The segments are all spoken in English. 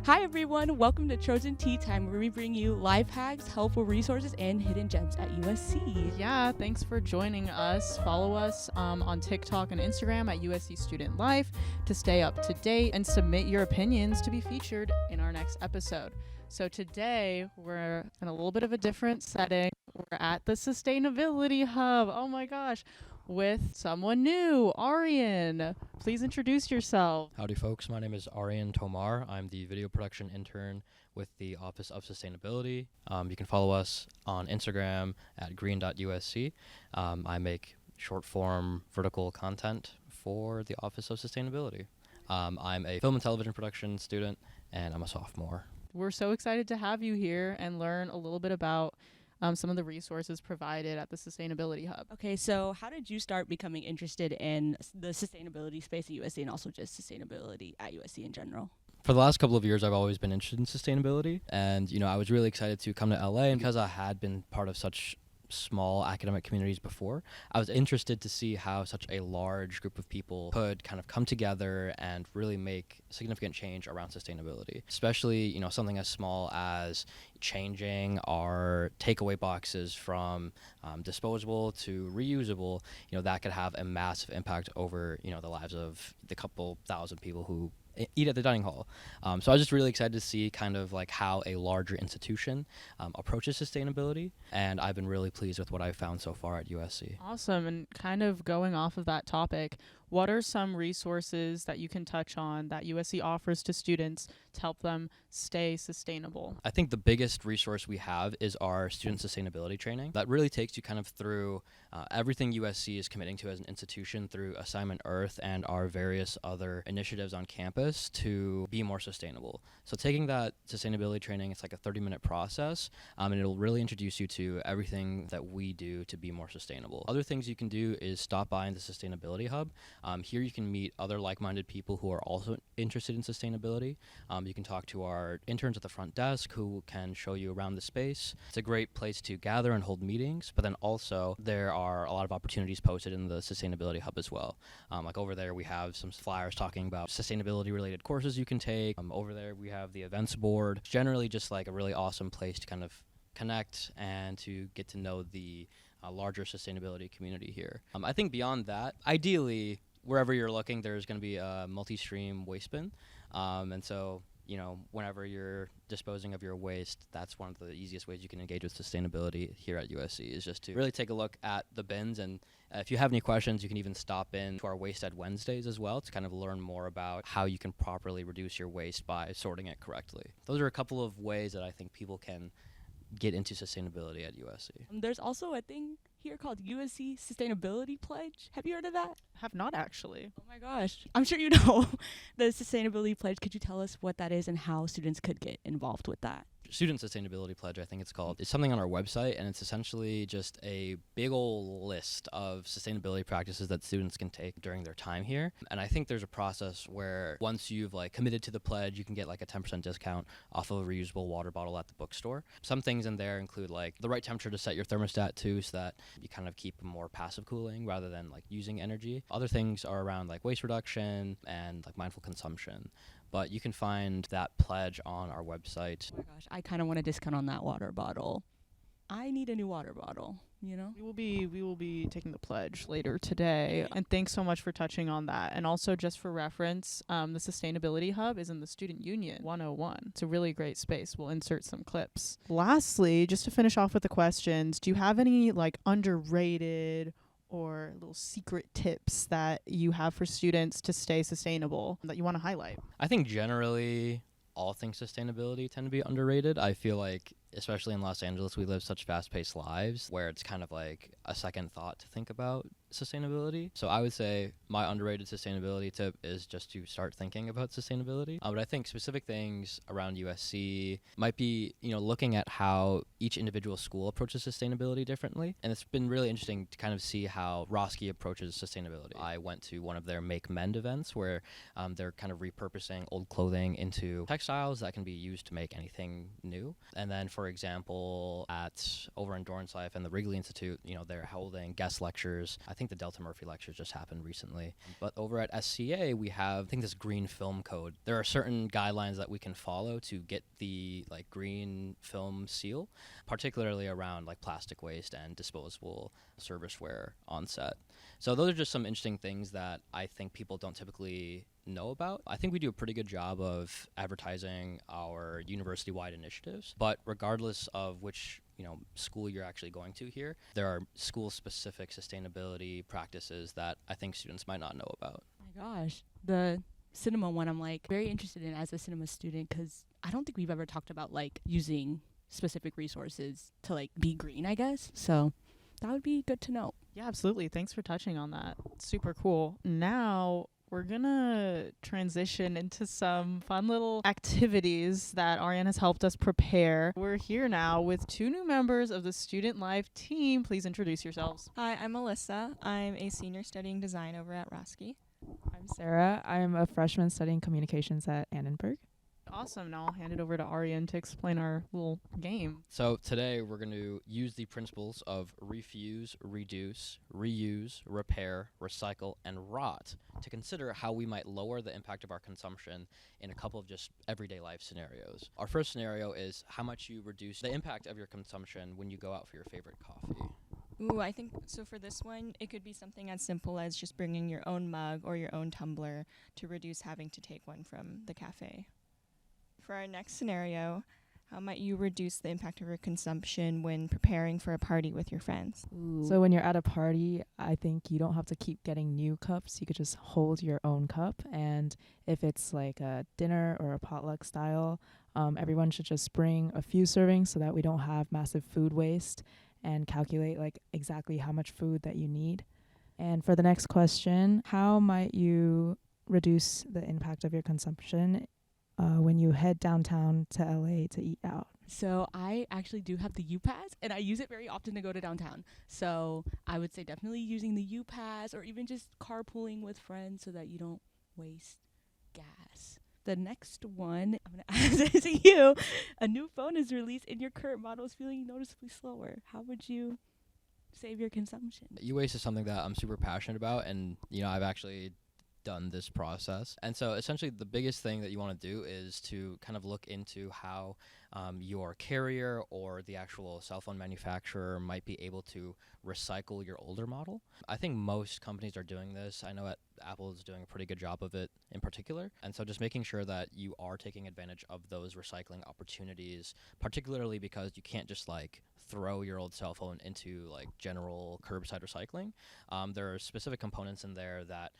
Hi everyone, welcome to Trojan Tea Time, where we bring you life hacks, helpful resources, and hidden gems at USC. Yeah, thanks for joining us. Follow us on TikTok and Instagram at USC Student Life to stay up to date and submit your opinions to be featured in our next episode. So today we're in a little bit of a different setting. We're at the Sustainability Hub. Oh my gosh. With someone new, Arian. Please introduce yourself. Howdy folks, my name is Arian Tomar. I'm the video production intern with the Office of Sustainability. You can follow us on Instagram at green.usc. I make short form vertical content for the Office of Sustainability. I'm a film and television production student and I'm a sophomore. We're so excited to have you here and learn a little bit about some of the resources provided at the Sustainability Hub. Okay, so how did you start becoming interested in the sustainability space at USC and also just sustainability at USC in general? For the last couple of years, I've always been interested in sustainability. And, I was really excited to come to LA because I had been part of such small academic communities before. I was interested to see how such a large group of people could kind of come together and really make significant change around sustainability, especially, something as small as changing our takeaway boxes from disposable to reusable. That could have a massive impact over, the lives of the couple thousand people who eat at the dining hall. So I was just really excited to see kind of like how a larger institution approaches sustainability. And I've been really pleased with what I've found so far at USC. Awesome. And kind of going off of that topic, what are some resources that you can touch on that USC offers to students to help them stay sustainable? I think the biggest resource we have is our student sustainability training. That really takes you kind of through everything USC is committing to as an institution through Assignment Earth and our various other initiatives on campus to be more sustainable. So taking that sustainability training, it's like a 30-minute process, and it'll really introduce you to everything that we do to be more sustainable. Other things you can do is stop by in the Sustainability Hub. Here you can meet other like-minded people who are also interested in sustainability. You can talk to our interns at the front desk who can show you around the space. It's a great place to gather and hold meetings, but then also there are a lot of opportunities posted in the Sustainability Hub as well. Like over there we have some flyers talking about sustainability-related courses you can take. Over there we have the events board. Generally just like a really awesome place to kind of connect and to get to know the larger sustainability community here. I think beyond that, ideally, wherever you're looking, there's going to be a multi-stream waste bin. And so, whenever you're disposing of your waste, that's one of the easiest ways you can engage with sustainability here at USC is just to really take a look at the bins. And if you have any questions, you can even stop in to our Waste Ed Wednesdays as well to kind of learn more about how you can properly reduce your waste by sorting it correctly. Those are a couple of ways that I think people can get into sustainability at USC. There's also a thing here called USC Sustainability Pledge. Have you heard of that? Have not actually. Oh my gosh. I'm sure you know the Sustainability Pledge. Could you tell us what that is and how students could get involved with that? Student Sustainability Pledge, I think it's called. It's something on our website, and it's essentially just a big old list of sustainability practices that students can take during their time here. And I think there's a process where once you've committed to the pledge, you can get a 10% discount off of a reusable water bottle at the bookstore. Some things in there include the right temperature to set your thermostat to so that you kind of keep more passive cooling rather than using energy. Other things are around waste reduction and mindful consumption. But you can find that pledge on our website. Oh my gosh, I kind of want a discount on that water bottle. I need a new water bottle, We will be taking the pledge later today. And thanks so much for touching on that. And also just for reference, the Sustainability Hub is in the Student Union 101. It's a really great space. We'll insert some clips. Lastly, just to finish off with the questions, do you have any underrated or little secret tips that you have for students to stay sustainable that you want to highlight? I think generally all things sustainability tend to be underrated. I feel especially in Los Angeles, we live such fast-paced lives where it's kind of a second thought to think about sustainability. So I would say my underrated sustainability tip is just to start thinking about sustainability. But I think specific things around USC might be, looking at how each individual school approaches sustainability differently. And it's been really interesting to kind of see how Roski approaches sustainability. I went to one of their Make Mend events where they're kind of repurposing old clothing into textiles that can be used to make anything new. And then, for for example, over in Dorrance Life and the Wrigley Institute, they're holding guest lectures. I think the Delta Murphy lectures just happened recently. But over at SCA, we have, I think, this green film code. There are certain guidelines that we can follow to get the green film seal, particularly around plastic waste and disposable serviceware on set. So those are just some interesting things that I think people don't typically know about. I think we do a pretty good job of advertising our university-wide initiatives, but regardless of which school you're actually going to here, there are school-specific sustainability practices that I think students might not know about. Oh my gosh, the cinema one I'm very interested in as a cinema student, because I don't think we've ever talked about using specific resources to be green, I guess. So that would be good to know. Yeah, absolutely. Thanks for touching on that. Super cool. Now we're gonna transition into some fun little activities that Arian has helped us prepare. We're here now with 2 new members of the Student Life team. Please introduce yourselves. Hi, I'm Alyssa. I'm a senior studying design over at Roski. I'm Sarah. I'm a freshman studying communications at Annenberg. Awesome. Now I'll hand it over to Arian to explain our little game. So today we're going to use the principles of refuse, reduce, reuse, repair, recycle, and rot to consider how we might lower the impact of our consumption in a couple of just everyday life scenarios. Our first scenario is how much you reduce the impact of your consumption when you go out for your favorite coffee. Ooh, I think so for this one, it could be something as simple as just bringing your own mug or your own tumbler to reduce having to take one from the cafe. For our next scenario, how might you reduce the impact of your consumption when preparing for a party with your friends? So when you're at a party, I think you don't have to keep getting new cups. You could just hold your own cup. And if it's a dinner or a potluck style, everyone should just bring a few servings so that we don't have massive food waste, and calculate exactly how much food that you need. And for the next question, how might you reduce the impact of your consumption when you head downtown to LA to eat out? So I actually do have the U-Pass, and I use it very often to go to downtown. So I would say definitely using the U-Pass, or even just carpooling with friends so that you don't waste gas. The next one, I'm going to ask it to you. A new phone is released and your current model is feeling noticeably slower. How would you save your consumption? E-waste is something that I'm super passionate about, and I've actually done this process. And so essentially the biggest thing that you want to do is to kind of look into how your carrier or the actual cell phone manufacturer might be able to recycle your older model. I think most companies are doing this. I know Apple is doing a pretty good job of it in particular. And so just making sure that you are taking advantage of those recycling opportunities, particularly because you can't just throw your old cell phone into general curbside recycling. There are specific components in there that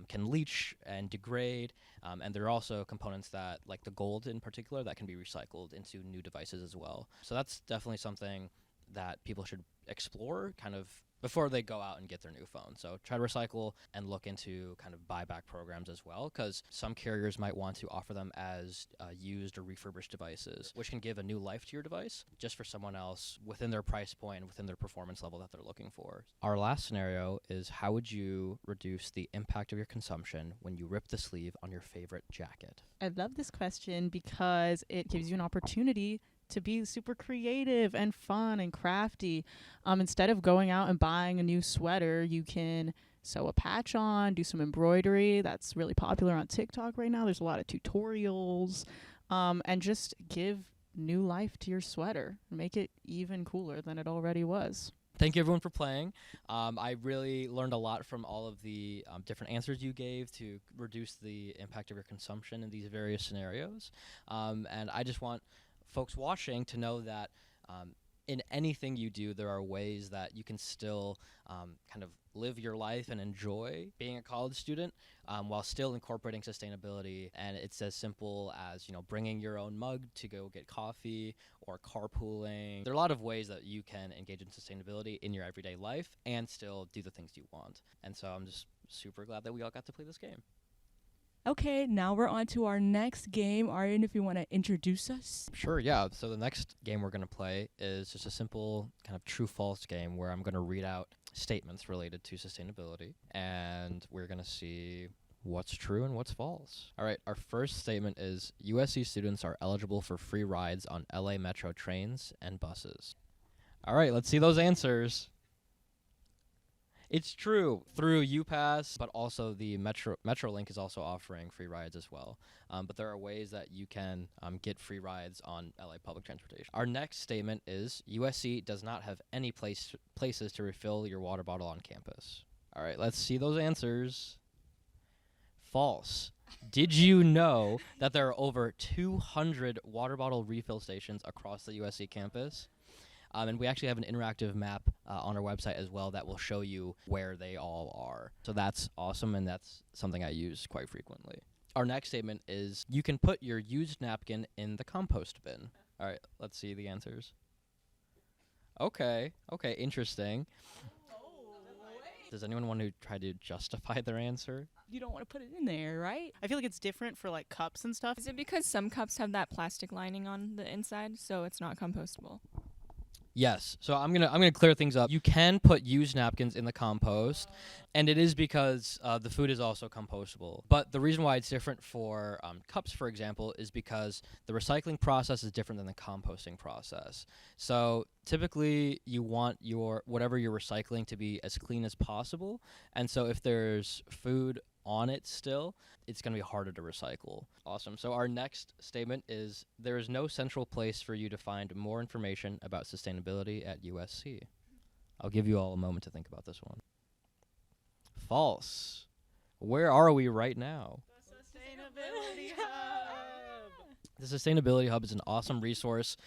can leach and degrade, and there are also components that, the gold in particular, that can be recycled into new devices as well. So that's definitely something that people should explore kind of before they go out and get their new phone. So try to recycle and look into kind of buyback programs as well, because some carriers might want to offer them as used or refurbished devices, which can give a new life to your device just for someone else within their price point and within their performance level that they're looking for. Our last scenario is how would you reduce the impact of your consumption when you rip the sleeve on your favorite jacket? I love this question because it gives you an opportunity to be super creative and fun and crafty. Instead of going out and buying a new sweater, you can sew a patch on, do some embroidery. That's really popular on TikTok right now. There's a lot of tutorials, and just give new life to your sweater. Make it even cooler than it already was. Thank you, everyone, for playing. I really learned a lot from all of the different answers you gave to reduce the impact of your consumption in these various scenarios. And I just want folks watching to know that in anything you do, there are ways that you can still kind of live your life and enjoy being a college student while still incorporating sustainability. And it's as simple as, bringing your own mug to go get coffee or carpooling. There are a lot of ways that you can engage in sustainability in your everyday life and still do the things you want. And so I'm just super glad that we all got to play this game. Okay, now we're on to our next game. Arian, if you want to introduce us. Sure, yeah. So the next game we're going to play is just a simple kind of true-false game where I'm going to read out statements related to sustainability, and we're going to see what's true and what's false. All right, our first statement is USC students are eligible for free rides on LA Metro trains and buses. All right, let's see those answers. It's true through UPass, but also the Metrolink is also offering free rides as well. But there are ways that you can get free rides on LA public transportation. Our next statement is USC does not have any places to refill your water bottle on campus. All right, let's see those answers. False. Did you know that there are over 200 water bottle refill stations across the USC campus? And we actually have an interactive map on our website as well that will show you where they all are. So that's awesome, and that's something I use quite frequently. Our next statement is you can put your used napkin in the compost bin. All right, let's see the answers. Okay, interesting. Does anyone want to try to justify their answer? You don't want to put it in there, right? I feel like it's different for like cups and stuff. Is it because some cups have that plastic lining on the inside, so it's not compostable? Yes. So I'm gonna clear things up. You can put used napkins in the compost, and it is because the food is also compostable. But the reason why it's different for cups, for example, is because the recycling process is different than the composting process. So typically, you want your whatever you're recycling to be as clean as possible, and so if there's food on it still, it's going to be harder to recycle. Awesome. So our next statement is there is no central place for you to find more information about sustainability at USC. I'll give you all a moment to think about this one. False. Where are we right now? Sustainability Hub. The Sustainability Hub is an awesome resource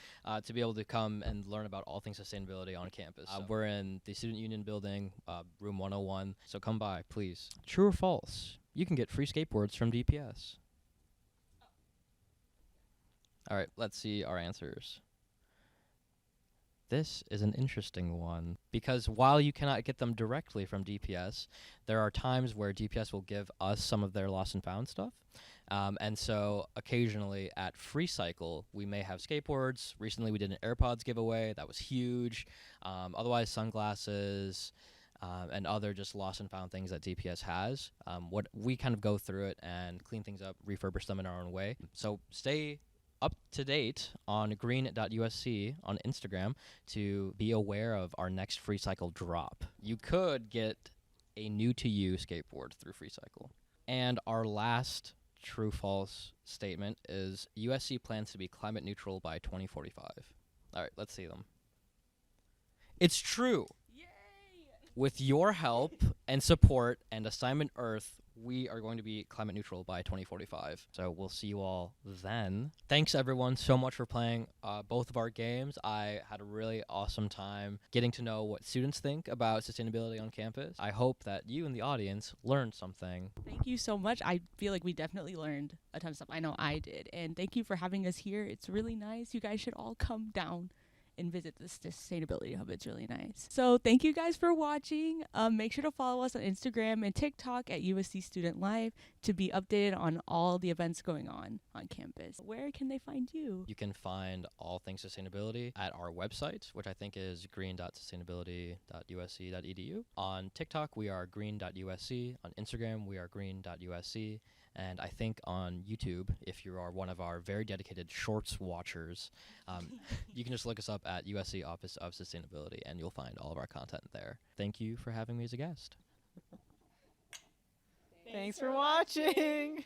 to be able to come and learn about all things sustainability on campus. We're in the Student Union building, room 101, so come by, please. True or false? You can get free skateboards from DPS. All right, let's see our answers. This is an interesting one because while you cannot get them directly from DPS, there are times where DPS will give us some of their lost and found stuff. And so occasionally at Free Cycle, we may have skateboards. Recently we did an AirPods giveaway. That was huge. Otherwise, sunglasses and other just lost and found things that DPS has. What we kind of go through it and clean things up, refurbish them in our own way. So stay up to date on green.usc on Instagram to be aware of our next Free Cycle drop. You could get a new to you skateboard through Free Cycle. And our last true false statement is USC plans to be climate neutral by 2045. All right, let's see them. It's true. Yay! With your help and support and Assignment Earth, we are going to be climate neutral by 2045. So we'll see you all then. Thanks everyone so much for playing both of our games. I had a really awesome time getting to know what students think about sustainability on campus. I hope that you in the audience learned something. Thank you so much. I feel like we definitely learned a ton of stuff. I know I did. And thank you for having us here. It's really nice. You guys should all come down and visit the Sustainability Hub. It's really nice. So thank you guys for watching. Make sure to follow us on Instagram and TikTok at USC Student Live to be updated on all the events going on campus. Where can they find you? You can find all things sustainability at our website, which I think is green.sustainability.usc.edu. On TikTok, we are green.usc. On Instagram, we are green.usc. And I think on YouTube, if you are one of our very dedicated shorts watchers, you can just look us up at USC Office of Sustainability, and you'll find all of our content there. Thank you for having me as a guest. Thanks for watching.